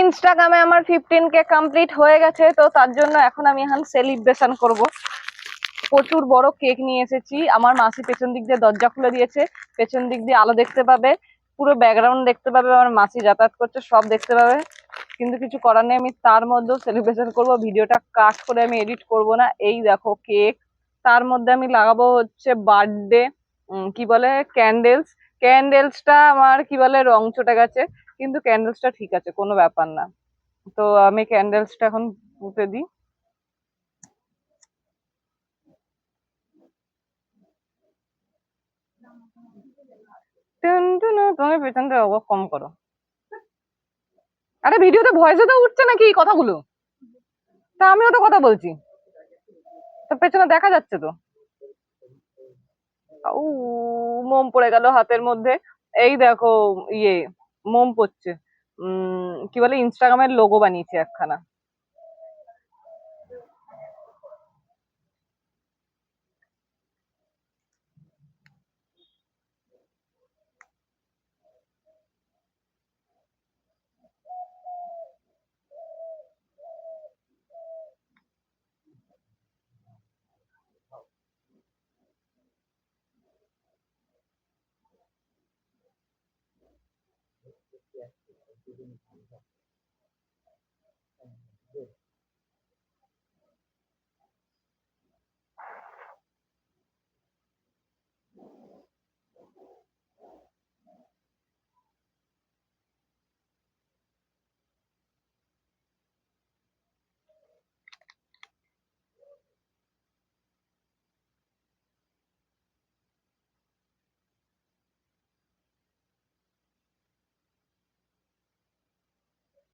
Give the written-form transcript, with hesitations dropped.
ইনস্টাগ্রামে আমার 15K complete হয়ে গেছে, তো তার জন্য এখন আমি এখন সেলিব্রেশন করব। প্রচুর বড় কেক নিয়ে এসেছি। আমার মাসি পেছন দিক দিয়ে দরজা খুলে দিয়েছে, পেছন দিক দিয়ে আলো দেখতে পাবে, পুরো ব্যাকগ্রাউন্ড দেখতে পাবে, আমার মাসি যাতায়াত করছে সব দেখতে পাবে। কিন্তু কিছু করার নেই, আমি তার মধ্যেও সেলিব্রেশন করব। ভিডিওটা কাট করে আমি এডিট করব না। এই দেখো কেক, তার মধ্যে আমি লাগাবো হচ্ছে বার্থডে কি বলে ক্যান্ডেলস। ক্যান্ডেলসটা আমার কি বলে রং চটে গেছে, কিন্তু ক্যান্ডেলসটা ঠিক আছে, কোনো ব্যাপার না। তো আমি ক্যান্ডেলসটা এখন পুঁতে দিই। তুমি পেছন থেকে কম করো। আরে ভিডিওতে ভয়েসে তো উঠছে নাকি এই কথাগুলো? তা আমিও তো কথা বলছি, তো পেছনে দেখা যাচ্ছে তো। উ, মোম পড়ে গেল হাতের মধ্যে। এই দেখো, ইয়ে মোম পড়ছে। কি বলে ইনস্টাগ্রামের লোগো বানিয়েছি একখানা।